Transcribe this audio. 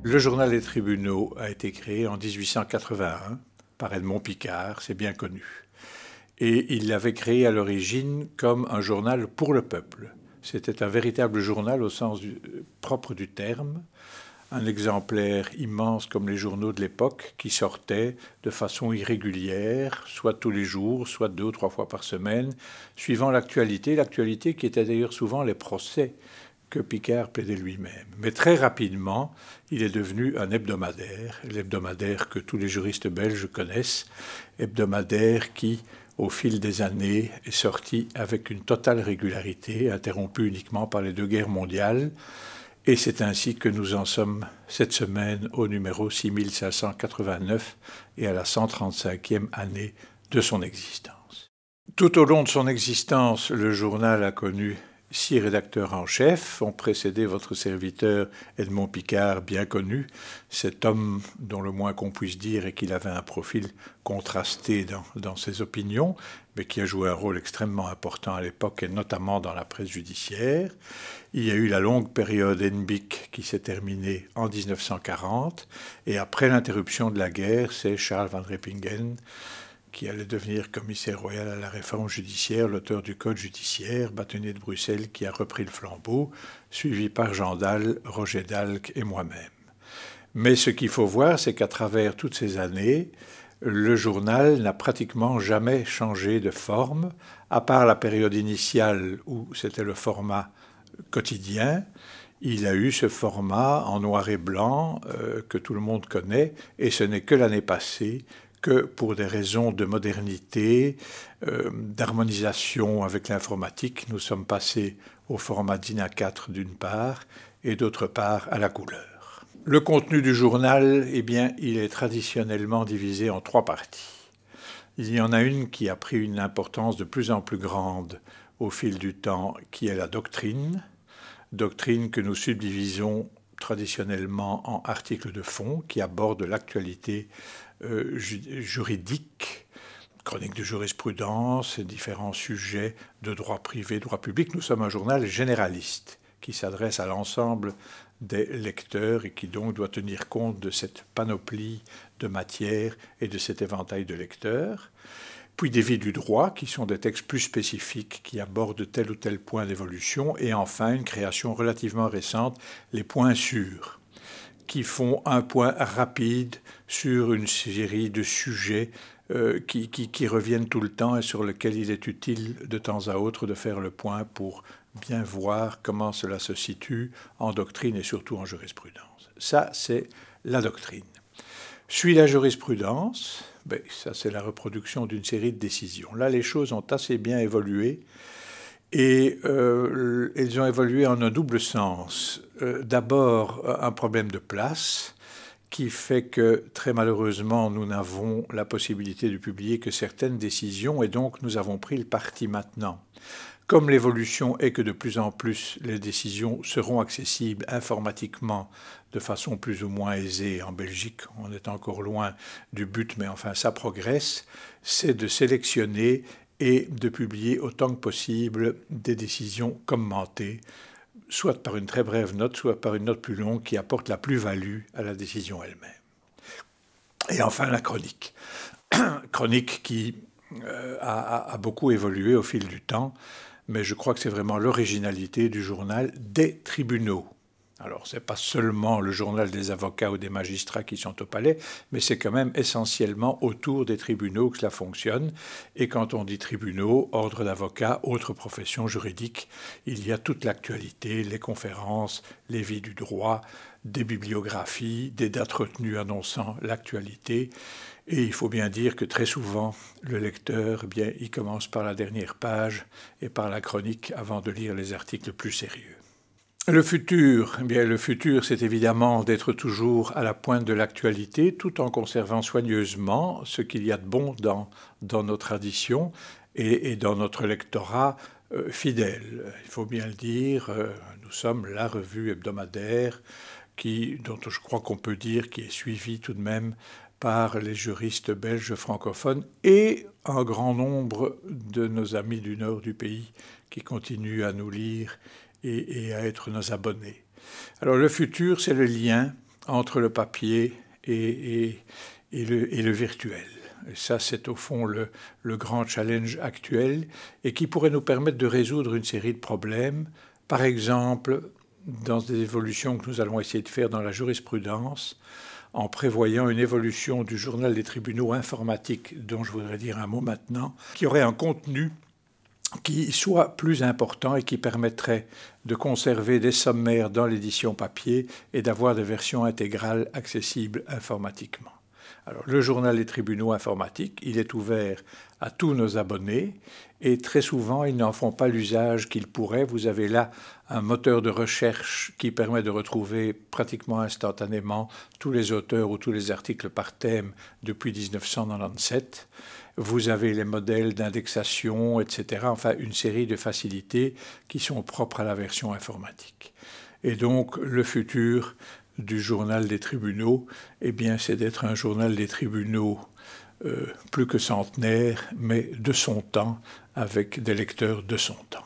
Le journal des tribunaux a été créé en 1881 par Edmond Picard, c'est bien connu. Et il l'avait créé à l'origine comme un journal pour le peuple. C'était un véritable journal au sens propre du terme, un exemplaire immense comme les journaux de l'époque qui sortait de façon irrégulière, soit tous les jours, soit 2 ou 3 fois par semaine, suivant l'actualité qui était d'ailleurs souvent les procès que Picard plaidait lui-même. Mais très rapidement, il est devenu un hebdomadaire, l'hebdomadaire que tous les juristes belges connaissent, hebdomadaire qui, au fil des années, est sorti avec une totale régularité, interrompue uniquement par les 2 guerres mondiales. Et c'est ainsi que nous en sommes cette semaine au numéro 6589 et à la 135e année de son existence. Tout au long de son existence, le journal a connu 6 rédacteurs en chef, ont précédé votre serviteur Edmond Picard, bien connu, cet homme dont le moins qu'on puisse dire est qu'il avait un profil contrasté dans ses opinions, mais qui a joué un rôle extrêmement important à l'époque, et notamment dans la presse judiciaire. Il y a eu la longue période Hennebick qui s'est terminée en 1940, et après l'interruption de la guerre, c'est Charles van Repingen qui allait devenir commissaire royal à la réforme judiciaire, l'auteur du Code judiciaire, bâtonnier de Bruxelles, qui a repris le flambeau, suivi par Jean Dalle, Roger Dalck et moi-même. Mais ce qu'il faut voir, c'est qu'à travers toutes ces années, le journal n'a pratiquement jamais changé de forme, à part la période initiale où c'était le format quotidien. Il a eu ce format en noir et blanc que tout le monde connaît, et ce n'est que l'année passée que pour des raisons de modernité, d'harmonisation avec l'informatique, nous sommes passés au format DIN A4 d'une part et d'autre part à la couleur. Le contenu du journal, eh bien, il est traditionnellement divisé en 3 parties. Il y en a une qui a pris une importance de plus en plus grande au fil du temps, qui est la doctrine que nous subdivisons traditionnellement en articles de fond qui abordent l'actualité juridique, chronique de jurisprudence, différents sujets de droit privé, droit public. Nous sommes un journal généraliste qui s'adresse à l'ensemble des lecteurs et qui donc doit tenir compte de cette panoplie de matières et de cet éventail de lecteurs. Puis des vies du droit, qui sont des textes plus spécifiques, qui abordent tel ou tel point d'évolution. Et enfin, une création relativement récente, les points sûrs, qui font un point rapide sur une série de sujets qui reviennent tout le temps et sur lesquels il est utile de temps à autre de faire le point pour bien voir comment cela se situe en doctrine et surtout en jurisprudence. Ça, c'est la doctrine. Suit la jurisprudence, ça c'est la reproduction d'une série de décisions. Là, les choses ont assez bien évolué et elles ont évolué en un double sens. D'abord, un problème de place qui fait que, très malheureusement, nous n'avons la possibilité de publier que certaines décisions et donc nous avons pris le parti maintenant. Comme l'évolution est que de plus en plus les décisions seront accessibles informatiquement de façon plus ou moins aisée en Belgique, on est encore loin du but, mais enfin ça progresse, c'est de sélectionner et de publier autant que possible des décisions commentées, soit par une très brève note, soit par une note plus longue qui apporte la plus-value à la décision elle-même. Et enfin la chronique. Chronique qui a beaucoup évolué au fil du temps, mais je crois que c'est vraiment l'originalité du journal des tribunaux. Alors, ce n'est pas seulement le journal des avocats ou des magistrats qui sont au palais, mais c'est quand même essentiellement autour des tribunaux que cela fonctionne. Et quand on dit tribunaux, ordre d'avocats, autres professions juridiques, il y a toute l'actualité, les conférences, les vies du droit, des bibliographies, des dates retenues annonçant l'actualité. Et il faut bien dire que très souvent, le lecteur, il commence par la dernière page et par la chronique avant de lire les articles plus sérieux. Le futur, c'est évidemment d'être toujours à la pointe de l'actualité, tout en conservant soigneusement ce qu'il y a de bon dans nos traditions et dans notre lectorat fidèle. Il faut bien le dire, nous sommes la revue hebdomadaire dont je crois qu'on peut dire qui est suivie tout de même par les juristes belges francophones et un grand nombre de nos amis du nord du pays qui continuent à nous lire et à être nos abonnés. Alors le futur, c'est le lien entre le papier et le virtuel. Et ça, c'est au fond le grand challenge actuel et qui pourrait nous permettre de résoudre une série de problèmes. Par exemple, dans des évolutions que nous allons essayer de faire dans la jurisprudence, en prévoyant une évolution du journal des tribunaux informatique, dont je voudrais dire un mot maintenant, qui aurait un contenu qui soit plus important et qui permettrait de conserver des sommaires dans l'édition papier et d'avoir des versions intégrales accessibles informatiquement. Alors, le journal des tribunaux informatiques, il est ouvert à tous nos abonnés et très souvent, ils n'en font pas l'usage qu'ils pourraient. Vous avez là un moteur de recherche qui permet de retrouver pratiquement instantanément tous les auteurs ou tous les articles par thème depuis 1997. Vous avez les modèles d'indexation, etc. Enfin, une série de facilités qui sont propres à la version informatique. Et donc, le futur du journal des tribunaux, eh bien, c'est d'être un journal des tribunaux plus que centenaire, mais de son temps, avec des lecteurs de son temps.